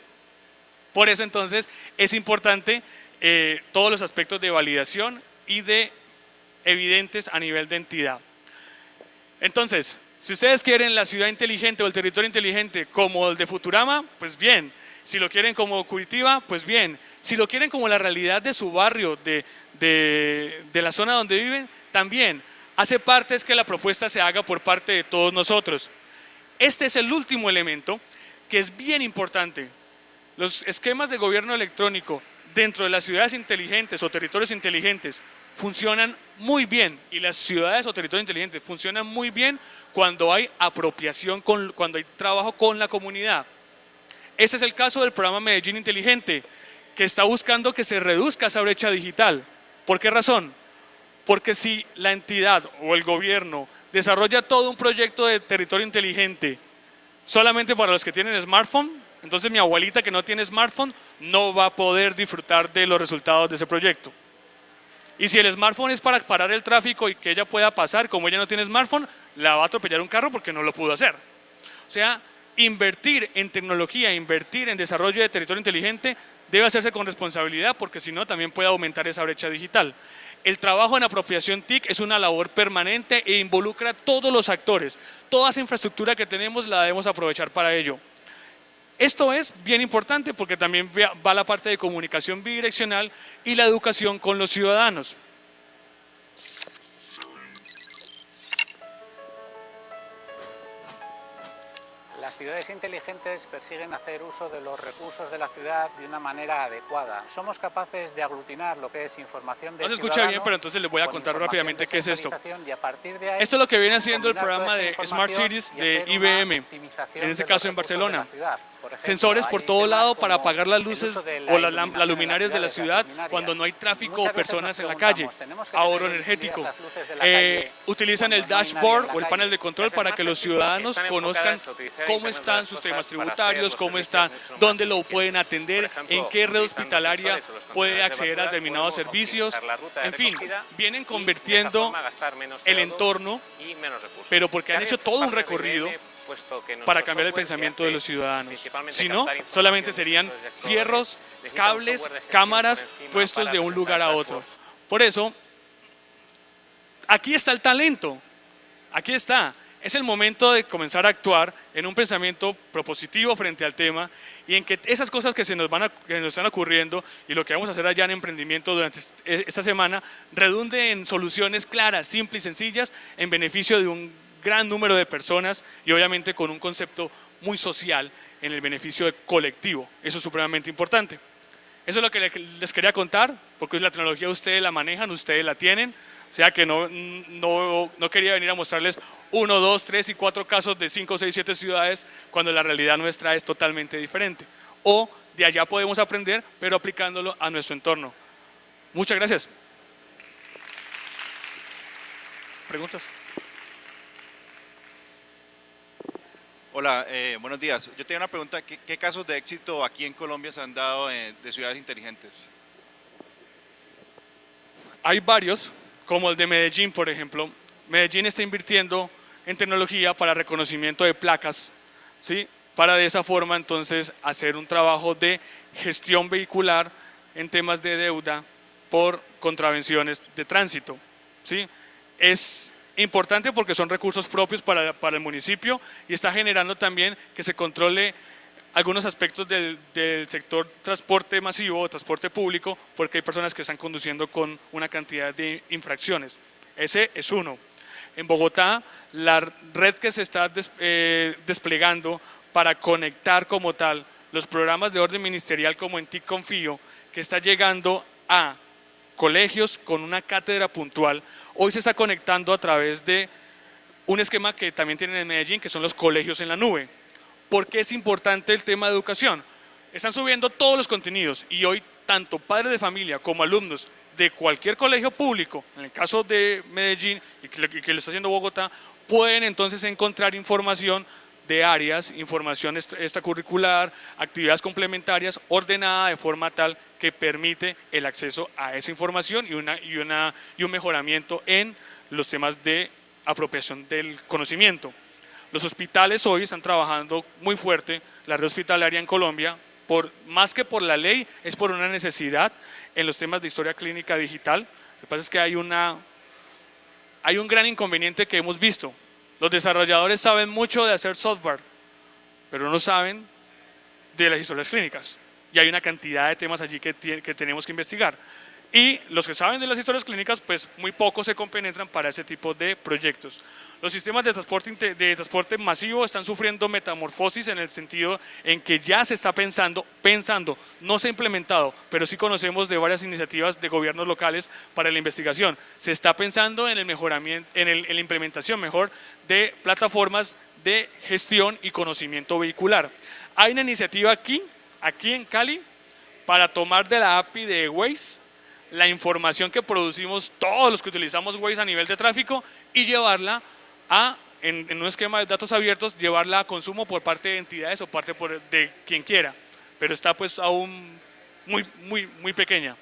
es importante todos los aspectos de validación y de evidentes a nivel de entidad. Entonces, si ustedes quieren la ciudad inteligente o el territorio inteligente como el de Futurama, pues bien. Si lo quieren como Curitiba, pues bien. Si lo quieren como la realidad de su barrio, de la zona donde viven, también. Hace parte es que la propuesta se haga por parte de todos nosotros. Este es el último elemento que es bien importante. Los esquemas de gobierno electrónico dentro de las ciudades inteligentes o territorios inteligentes funcionan muy bien, y las ciudades o territorios inteligentes funcionan muy bien cuando hay apropiación, cuando hay trabajo con la comunidad. Ese es el caso del programa Medellín Inteligente, que está buscando que se reduzca esa brecha digital. ¿Por qué razón? Porque si la entidad o el gobierno desarrolla todo un proyecto de territorio inteligente solamente para los que tienen smartphone, entonces mi abuelita que no tiene smartphone no va a poder disfrutar de los resultados de ese proyecto. Y si el smartphone es para parar el tráfico y que ella pueda pasar, como ella no tiene smartphone, la va a atropellar un carro porque no lo pudo hacer. O sea, invertir en tecnología, invertir en desarrollo de territorio inteligente debe hacerse con responsabilidad, porque si no también puede aumentar esa brecha digital. El trabajo en apropiación TIC es una labor permanente e involucra a todos los actores. Toda esa infraestructura que tenemos la debemos aprovechar para ello. Esto es bien importante porque también va la parte de comunicación bidireccional y la educación con los ciudadanos. Las ciudades inteligentes persiguen hacer uso de los recursos de la ciudad de una manera adecuada. Somos capaces de aglutinar lo que es información de No se escucha bien, pero entonces les voy a contar rápidamente qué es esto. Esto es lo que viene haciendo el programa de Smart Cities de IBM, en este caso en Barcelona. Sensores por todo lado para apagar las luces o las luminarias de la ciudad cuando no hay tráfico o personas en la calle. Ahorro energético. Utilizan el dashboard o el panel de control para que los ciudadanos conozcan cómo están sus temas tributarios, cómo están, dónde lo pueden atender, en qué red hospitalaria puede acceder a determinados servicios. En fin, vienen convirtiendo el entorno, pero porque han hecho todo un recorrido para cambiar el pensamiento de los ciudadanos. Si no, solamente serían fierros, cables, cámaras puestos de un lugar a otro. Por eso, aquí está el talento, aquí está. Es el momento de comenzar a actuar en un pensamiento propositivo frente al tema y en que esas cosas que que nos están ocurriendo y lo que vamos a hacer allá en emprendimiento durante esta semana redunde en soluciones claras, simples y sencillas en beneficio de un gran número de personas y obviamente con un concepto muy social en el beneficio colectivo. Eso es supremamente importante. Eso es lo que les quería contar, porque la tecnología ustedes la manejan, ustedes la tienen. O sea que no quería venir a mostrarles 1, 2, 3 y 4 casos de 5, 6, 7 ciudades cuando la realidad nuestra es totalmente diferente. O de allá podemos aprender, pero aplicándolo a nuestro entorno. Muchas gracias. ¿Preguntas? Hola, buenos días. Yo tenía una pregunta. ¿Qué casos de éxito aquí en Colombia se han dado de ciudades inteligentes? Hay varios, como el de Medellín, por ejemplo. Medellín está invirtiendo en tecnología para reconocimiento de placas, ¿sí? Para de esa forma entonces hacer un trabajo de gestión vehicular en temas de deuda por contravenciones de tránsito, ¿sí? Es importante porque son recursos propios para el municipio y está generando también que se controle algunos aspectos del sector transporte masivo o transporte público, porque hay personas que están conduciendo con una cantidad de infracciones. Ese es uno. En Bogotá, la red que se está desplegando para conectar como tal los programas de orden ministerial como en TIC Confío, que está llegando a colegios con una cátedra puntual, hoy se está conectando a través de un esquema que también tienen en Medellín, que son los colegios en la nube. ¿Por qué es importante el tema de educación? Están subiendo todos los contenidos y hoy tanto padres de familia como alumnos de cualquier colegio público, en el caso de Medellín y que lo está haciendo Bogotá, pueden entonces encontrar información de áreas, información extracurricular, actividades complementarias ordenada de forma tal que permite el acceso a esa información y un mejoramiento en los temas de apropiación del conocimiento. Los hospitales hoy están trabajando muy fuerte, la red hospitalaria en Colombia, más que por la ley, es por una necesidad en los temas de historia clínica digital. Lo que pasa es que hay un gran inconveniente que hemos visto. Los desarrolladores saben mucho de hacer software, pero no saben de las historias clínicas. Y hay una cantidad de temas allí que tenemos que investigar. Y los que saben de las historias clínicas, pues muy pocos se compenetran para ese tipo de proyectos. Los sistemas de transporte masivo están sufriendo metamorfosis en el sentido en que ya se está pensando, no se ha implementado, pero sí conocemos de varias iniciativas de gobiernos locales para la investigación. Se está pensando en el mejoramiento, en la implementación mejor de plataformas de gestión y conocimiento vehicular. Hay una iniciativa aquí en Cali, para tomar de la API de Waze la información que producimos todos los que utilizamos Waze a nivel de tráfico y llevarla en un esquema de datos abiertos, llevarla a consumo por parte de entidades o parte de quien quiera, pero está pues aún muy pequeña.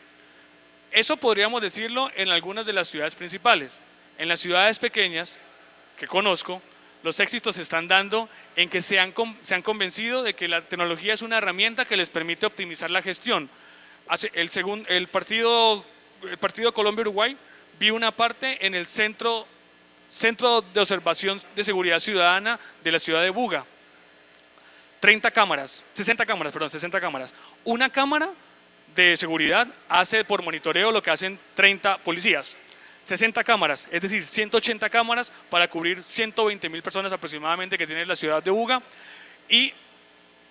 Eso podríamos decirlo en algunas de las ciudades principales. En las ciudades pequeñas que conozco, los éxitos se están dando en que se han convencido de que la tecnología es una herramienta que les permite optimizar la gestión. El partido Colombia-Uruguay vi una parte en el centro de observación de seguridad ciudadana de la ciudad de Buga. 60 cámaras. Una cámara de seguridad hace por monitoreo lo que hacen 30 policías. 60 cámaras, es decir, 180 cámaras para cubrir 120.000 personas aproximadamente que tiene la ciudad de Buga, y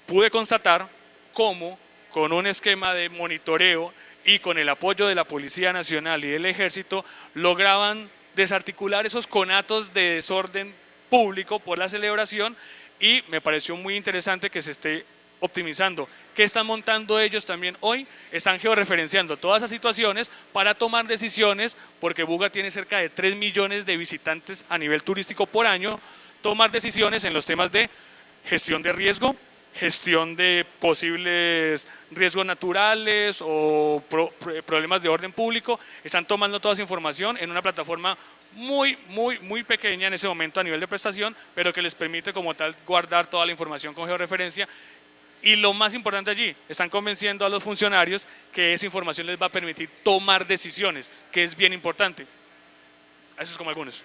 pude constatar cómo con un esquema de monitoreo y con el apoyo de la Policía Nacional y del Ejército lograban desarticular esos conatos de desorden público por la celebración, y me pareció muy interesante que se esté optimizando. ¿Qué están montando ellos también hoy? Están georreferenciando todas esas situaciones para tomar decisiones, porque Buga tiene cerca de 3 millones de visitantes a nivel turístico por año, tomar decisiones en los temas de gestión de riesgo, gestión de posibles riesgos naturales o problemas de orden público. Están tomando toda esa información en una plataforma muy pequeña en ese momento a nivel de prestación, pero que les permite como tal guardar toda la información con georreferencia. Y lo más importante allí, están convenciendo a los funcionarios que esa información les va a permitir tomar decisiones, que es bien importante. Eso es como algunos.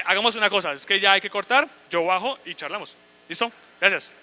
Hagamos una cosa, es que ya hay que cortar, yo bajo y charlamos. ¿Listo? Gracias.